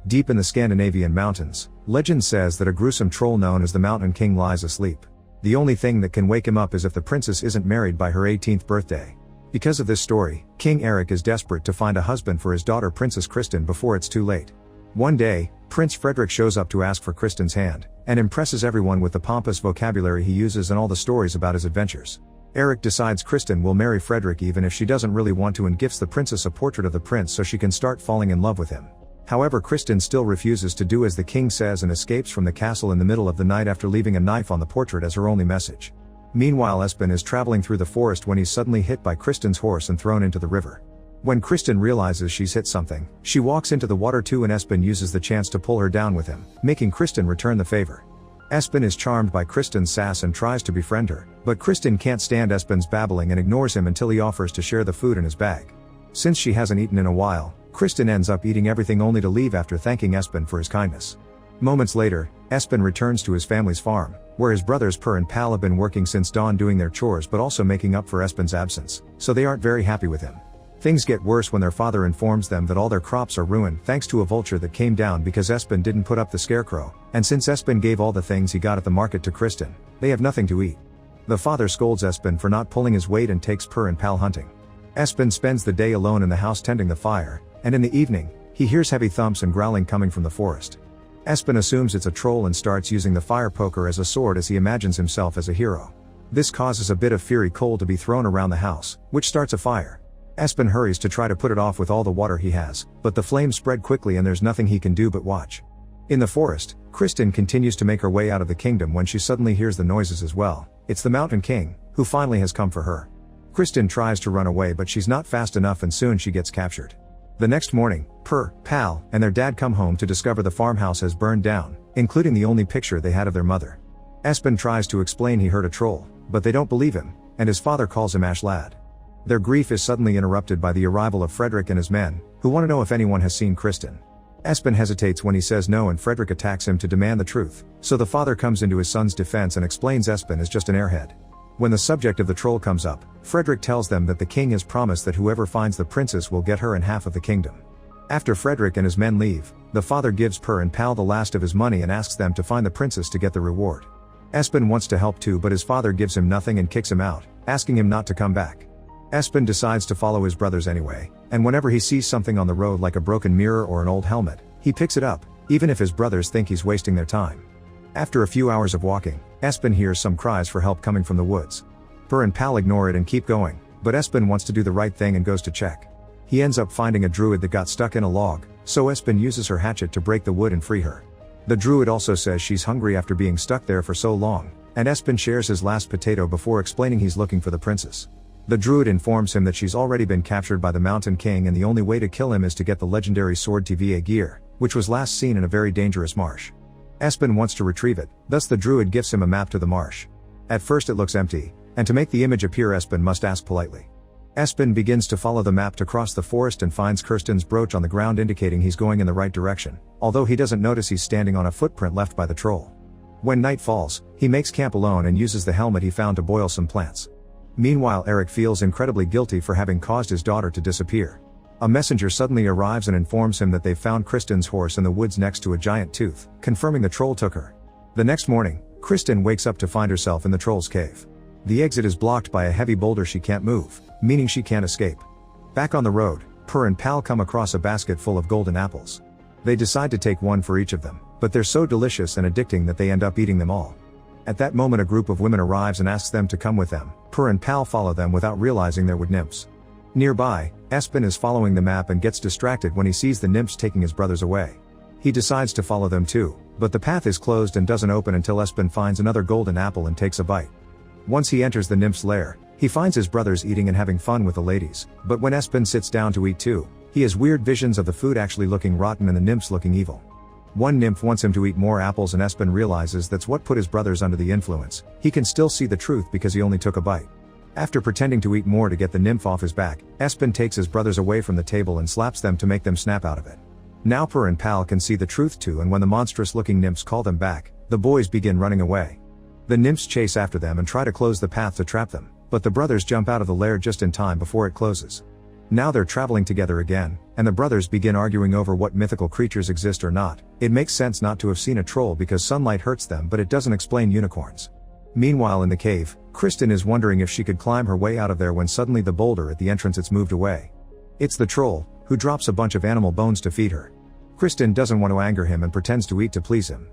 Deep in the Scandinavian mountains, legend says that a gruesome troll known as the Mountain King lies asleep. The only thing that can wake him up is if the princess isn't married by her 18th birthday. Because of this story, King Eric is desperate to find a husband for his daughter Princess Kristin before it's too late. One day, Prince Frederick shows up to ask for Kristin's hand, and impresses everyone with the pompous vocabulary he uses and all the stories about his adventures. Eric decides Kristin will marry Frederick even if she doesn't really want to, and gifts the princess a portrait of the prince so she can start falling in love with him. However, Kristin still refuses to do as the king says and escapes from the castle in the middle of the night after leaving a knife on the portrait as her only message. Meanwhile, Espen is traveling through the forest when he's suddenly hit by Kristin's horse and thrown into the river. When Kristin realizes she's hit something, she walks into the water too, and Espen uses the chance to pull her down with him, making Kristin return the favor. Espen is charmed by Kristin's sass and tries to befriend her, but Kristin can't stand Espen's babbling and ignores him until he offers to share the food in his bag. Since she hasn't eaten in a while, Kristin ends up eating everything only to leave after thanking Espen for his kindness. Moments later, Espen returns to his family's farm, where his brothers Per and Pal have been working since dawn doing their chores but also making up for Espen's absence, so they aren't very happy with him. Things get worse when their father informs them that all their crops are ruined thanks to a vulture that came down because Espen didn't put up the scarecrow, and since Espen gave all the things he got at the market to Kristin, they have nothing to eat. The father scolds Espen for not pulling his weight and takes Per and Pal hunting. Espen spends the day alone in the house tending the fire, and in the evening, he hears heavy thumps and growling coming from the forest. Espen assumes it's a troll and starts using the fire poker as a sword as he imagines himself as a hero. This causes a bit of fiery coal to be thrown around the house, which starts a fire. Espen hurries to try to put it off with all the water he has, but the flames spread quickly and there's nothing he can do but watch. In the forest, Kristin continues to make her way out of the kingdom when she suddenly hears the noises as well. It's the Mountain King, who finally has come for her. Kristin tries to run away but she's not fast enough and soon she gets captured. The next morning, Per, Pal, and their dad come home to discover the farmhouse has burned down, including the only picture they had of their mother. Espen tries to explain he heard a troll, but they don't believe him, and his father calls him Ash Lad. Their grief is suddenly interrupted by the arrival of Frederick and his men, who want to know if anyone has seen Kristin. Espen hesitates when he says no and Frederick attacks him to demand the truth, so the father comes into his son's defense and explains Espen is just an airhead. When the subject of the troll comes up, Frederick tells them that the king has promised that whoever finds the princess will get her and half of the kingdom. After Frederick and his men leave, the father gives Per and Pal the last of his money and asks them to find the princess to get the reward. Espen wants to help too, but his father gives him nothing and kicks him out, asking him not to come back. Espen decides to follow his brothers anyway, and whenever he sees something on the road like a broken mirror or an old helmet, he picks it up, even if his brothers think he's wasting their time. After a few hours of walking, Espen hears some cries for help coming from the woods. Per and Pal ignore it and keep going, but Espen wants to do the right thing and goes to check. He ends up finding a druid that got stuck in a log, so Espen uses her hatchet to break the wood and free her. The druid also says she's hungry after being stuck there for so long, and Espen shares his last potato before explaining he's looking for the princess. The druid informs him that she's already been captured by the Mountain King and the only way to kill him is to get the legendary sword TVA gear, which was last seen in a very dangerous marsh. Espen wants to retrieve it, thus the druid gives him a map to the marsh. At first it looks empty, and to make the image appear Espen must ask politely. Espen begins to follow the map to cross the forest and finds Kristin's brooch on the ground indicating he's going in the right direction, although he doesn't notice he's standing on a footprint left by the troll. When night falls, he makes camp alone and uses the helmet he found to boil some plants. Meanwhile, Eric feels incredibly guilty for having caused his daughter to disappear. A messenger suddenly arrives and informs him that they've found Kristin's horse in the woods next to a giant tooth, confirming the troll took her. The next morning, Kristin wakes up to find herself in the troll's cave. The exit is blocked by a heavy boulder she can't move, meaning she can't escape. Back on the road, Per and Pal come across a basket full of golden apples. They decide to take one for each of them, but they're so delicious and addicting that they end up eating them all. At that moment a group of women arrives and asks them to come with them. Per and Pal follow them without realizing they're wood nymphs. Nearby, Espen is following the map and gets distracted when he sees the nymphs taking his brothers away. He decides to follow them too, but the path is closed and doesn't open until Espen finds another golden apple and takes a bite. Once he enters the nymph's lair, he finds his brothers eating and having fun with the ladies, but when Espen sits down to eat too, he has weird visions of the food actually looking rotten and the nymphs looking evil. One nymph wants him to eat more apples and Espen realizes that's what put his brothers under the influence. He can still see the truth because he only took a bite. After pretending to eat more to get the nymph off his back, Espen takes his brothers away from the table and slaps them to make them snap out of it. Now Per and Pal can see the truth too, and when the monstrous looking nymphs call them back, the boys begin running away. The nymphs chase after them and try to close the path to trap them, but the brothers jump out of the lair just in time before it closes. Now they're traveling together again, and the brothers begin arguing over what mythical creatures exist or not. It makes sense not to have seen a troll because sunlight hurts them, but it doesn't explain unicorns. Meanwhile in the cave, Kristen is wondering if she could climb her way out of there when suddenly the boulder at the entrance it's moved away. It's the troll, who drops a bunch of animal bones to feed her. Kristen doesn't want to anger him and pretends to eat to please him.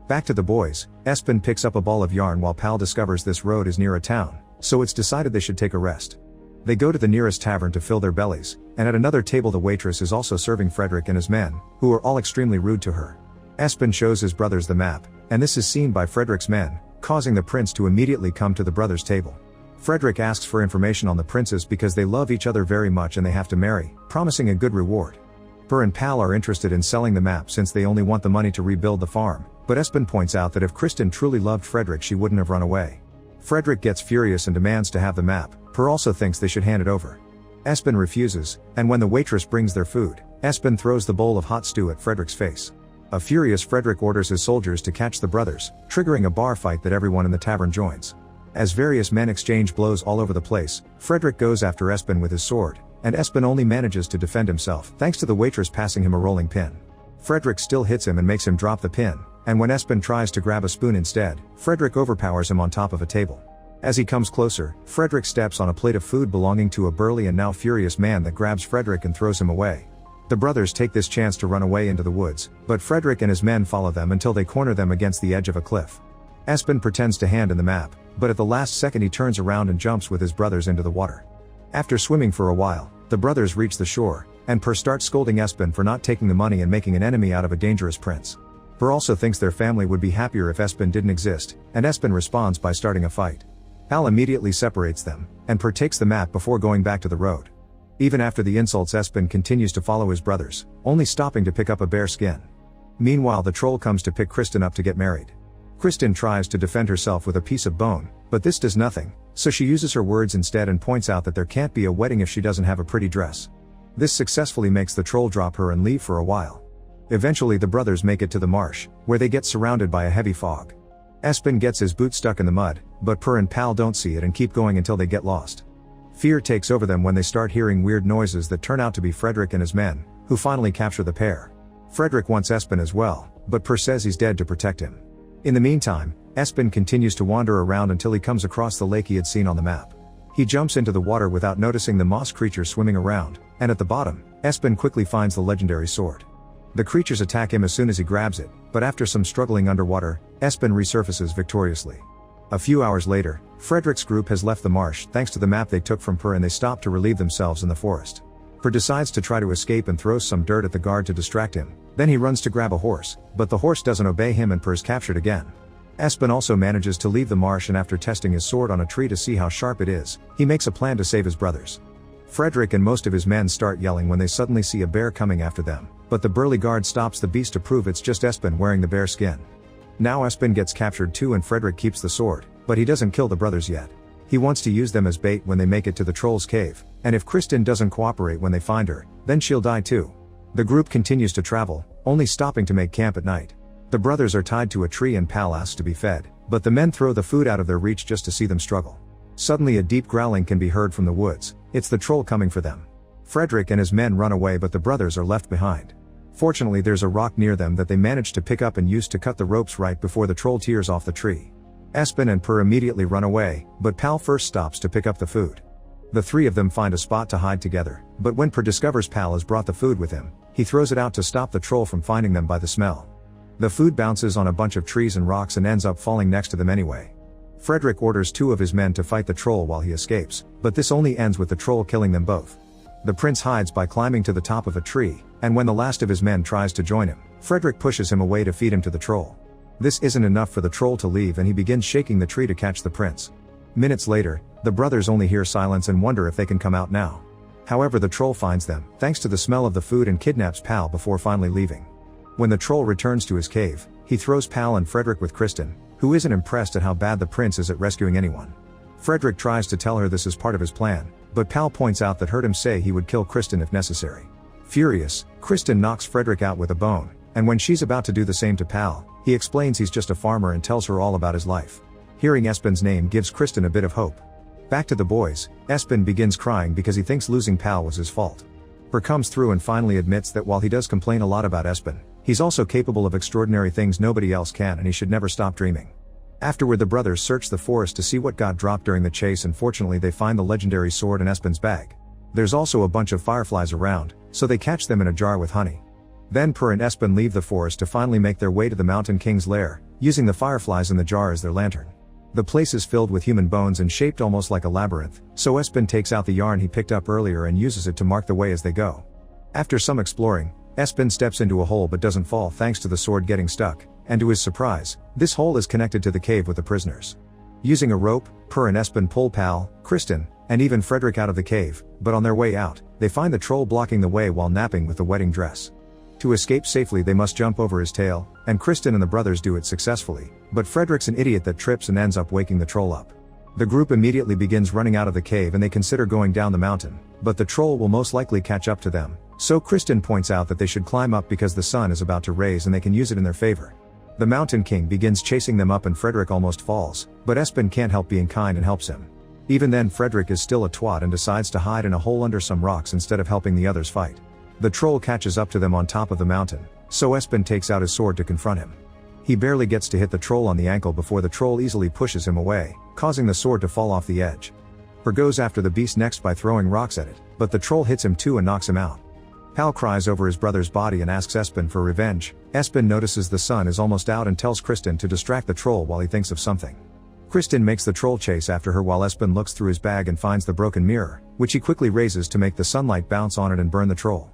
Back to the boys, Espen picks up a ball of yarn while Pal discovers this road is near a town, so it's decided they should take a rest. They go to the nearest tavern to fill their bellies, and at another table the waitress is also serving Frederick and his men, who are all extremely rude to her. Espen shows his brothers the map, and this is seen by Frederick's men, causing the prince to immediately come to the brothers' table. Frederick asks for information on the princes because they love each other very much and they have to marry, promising a good reward. Per and Pal are interested in selling the map since they only want the money to rebuild the farm, but Espen points out that if Kristen truly loved Frederick she wouldn't have run away. Frederick gets furious and demands to have the map. Per also thinks they should hand it over. Espen refuses, and when the waitress brings their food, Espen throws the bowl of hot stew at Frederick's face. A furious Frederick orders his soldiers to catch the brothers, triggering a bar fight that everyone in the tavern joins. As various men exchange blows all over the place, Frederick goes after Espen with his sword, and Espen only manages to defend himself thanks to the waitress passing him a rolling pin. Frederick still hits him and makes him drop the pin, and when Espen tries to grab a spoon instead, Frederick overpowers him on top of a table. As he comes closer, Frederick steps on a plate of food belonging to a burly and now furious man that grabs Frederick and throws him away. The brothers take this chance to run away into the woods, but Frederick and his men follow them until they corner them against the edge of a cliff. Espen pretends to hand in the map, but at the last second he turns around and jumps with his brothers into the water. After swimming for a while, the brothers reach the shore, and Per starts scolding Espen for not taking the money and making an enemy out of a dangerous prince. Per also thinks their family would be happier if Espen didn't exist, and Espen responds by starting a fight. Pal immediately separates them, and Per takes the map before going back to the road. Even after the insults Espen continues to follow his brothers, only stopping to pick up a bear skin. Meanwhile the troll comes to pick Kristen up to get married. Kristen tries to defend herself with a piece of bone, but this does nothing, so she uses her words instead and points out that there can't be a wedding if she doesn't have a pretty dress. This successfully makes the troll drop her and leave for a while. Eventually the brothers make it to the marsh, where they get surrounded by a heavy fog. Espen gets his boot stuck in the mud, but Per and Pal don't see it and keep going until they get lost. Fear takes over them when they start hearing weird noises that turn out to be Frederick and his men, who finally capture the pair. Frederick wants Espen as well, but Per says he's dead to protect him. In the meantime, Espen continues to wander around until he comes across the lake he had seen on the map. He jumps into the water without noticing the moss creature swimming around, and at the bottom, Espen quickly finds the legendary sword. The creatures attack him as soon as he grabs it, but after some struggling underwater, Espen resurfaces victoriously. A few hours later, Frederick's group has left the marsh thanks to the map they took from Per, and they stop to relieve themselves in the forest. Per decides to try to escape and throws some dirt at the guard to distract him, then he runs to grab a horse, but the horse doesn't obey him and Per is captured again. Espen also manages to leave the marsh, and after testing his sword on a tree to see how sharp it is, he makes a plan to save his brothers. Frederick and most of his men start yelling when they suddenly see a bear coming after them, but the burly guard stops the beast to prove it's just Espen wearing the bear skin. Now Espen gets captured too and Frederick keeps the sword, but he doesn't kill the brothers yet. He wants to use them as bait when they make it to the troll's cave, and if Kristen doesn't cooperate when they find her, then she'll die too. The group continues to travel, only stopping to make camp at night. The brothers are tied to a tree and Pal asks to be fed, but the men throw the food out of their reach just to see them struggle. Suddenly a deep growling can be heard from the woods. It's the troll coming for them. Frederick and his men run away, but the brothers are left behind. Fortunately there's a rock near them that they manage to pick up and use to cut the ropes right before the troll tears off the tree. Espen and Per immediately run away, but Pal first stops to pick up the food. The three of them find a spot to hide together, but when Per discovers Pal has brought the food with him, he throws it out to stop the troll from finding them by the smell. The food bounces on a bunch of trees and rocks and ends up falling next to them anyway. Frederick orders two of his men to fight the troll while he escapes, but this only ends with the troll killing them both. The prince hides by climbing to the top of a tree, and when the last of his men tries to join him, Frederick pushes him away to feed him to the troll. This isn't enough for the troll to leave, and he begins shaking the tree to catch the prince. Minutes later, the brothers only hear silence and wonder if they can come out now. However, the troll finds them, thanks to the smell of the food, and kidnaps Pal before finally leaving. When the troll returns to his cave, he throws Pal and Frederick with Kristen, who isn't impressed at how bad the prince is at rescuing anyone. Frederick tries to tell her this is part of his plan, but Pal points out that heard him say he would kill Kristen if necessary. Furious, Kristen knocks Frederick out with a bone, and when she's about to do the same to Pal, he explains he's just a farmer and tells her all about his life. Hearing Espen's name gives Kristen a bit of hope. Back to the boys, Espen begins crying because he thinks losing Pal was his fault. Per comes through and finally admits that while he does complain a lot about Espen, he's also capable of extraordinary things nobody else can and he should never stop dreaming. Afterward the brothers search the forest to see what got dropped during the chase and fortunately they find the legendary sword in Espen's bag. There's also a bunch of fireflies around, so they catch them in a jar with honey. Then Per and Espen leave the forest to finally make their way to the Mountain King's lair, using the fireflies in the jar as their lantern. The place is filled with human bones and shaped almost like a labyrinth, so Espen takes out the yarn he picked up earlier and uses it to mark the way as they go. After some exploring, Espen steps into a hole but doesn't fall thanks to the sword getting stuck, and to his surprise, this hole is connected to the cave with the prisoners. Using a rope, Per and Espen pull Pal, Kristen, and even Frederick out of the cave, but on their way out, they find the troll blocking the way while napping with the wedding dress. To escape safely they must jump over his tail, and Kristen and the brothers do it successfully, but Frederick's an idiot that trips and ends up waking the troll up. The group immediately begins running out of the cave and they consider going down the mountain, but the troll will most likely catch up to them, so Kristen points out that they should climb up because the sun is about to raise and they can use it in their favor. The Mountain King begins chasing them up and Frederick almost falls, but Espen can't help being kind and helps him. Even then Frederick is still a twat and decides to hide in a hole under some rocks instead of helping the others fight. The troll catches up to them on top of the mountain, so Espen takes out his sword to confront him. He barely gets to hit the troll on the ankle before the troll easily pushes him away, causing the sword to fall off the edge. Per goes after the beast next by throwing rocks at it, but the troll hits him too and knocks him out. Pal cries over his brother's body and asks Espen for revenge. Espen notices the sun is almost out and tells Kristen to distract the troll while he thinks of something. Kristen makes the troll chase after her while Espen looks through his bag and finds the broken mirror, which he quickly raises to make the sunlight bounce on it and burn the troll.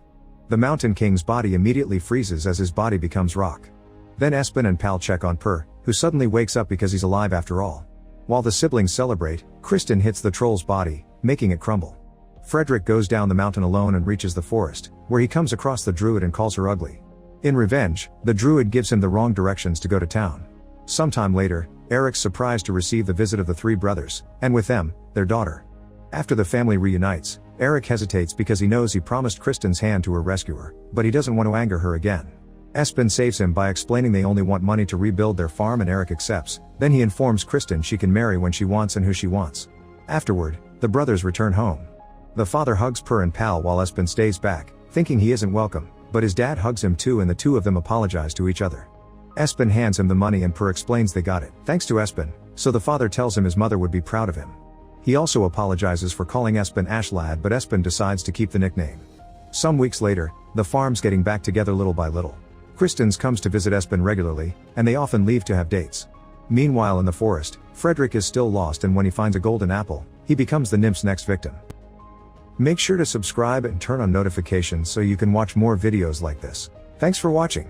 The Mountain King's body immediately freezes as his body becomes rock. Then Espen and Pal check on Per, who suddenly wakes up because he's alive after all. While the siblings celebrate, Kristen hits the troll's body, making it crumble. Frederick goes down the mountain alone and reaches the forest, where he comes across the druid and calls her ugly. In revenge, the druid gives him the wrong directions to go to town. Sometime later, Eric's surprised to receive the visit of the three brothers, and with them, their daughter. After the family reunites, Eric hesitates because he knows he promised Kristen's hand to her rescuer, but he doesn't want to anger her again. Espen saves him by explaining they only want money to rebuild their farm and Eric accepts, then he informs Kristen she can marry when she wants and who she wants. Afterward, the brothers return home. The father hugs Per and Pal while Espen stays back, thinking he isn't welcome, but his dad hugs him too and the two of them apologize to each other. Espen hands him the money and Per explains they got it, thanks to Espen, so the father tells him his mother would be proud of him. He also apologizes for calling Espen Ashlad but Espen decides to keep the nickname. Some weeks later, the farm's getting back together little by little. Kristen's comes to visit Espen regularly, and they often leave to have dates. Meanwhile in the forest, Frederick is still lost and when he finds a golden apple, he becomes the nymph's next victim. Make sure to subscribe and turn on notifications so you can watch more videos like this. Thanks for watching.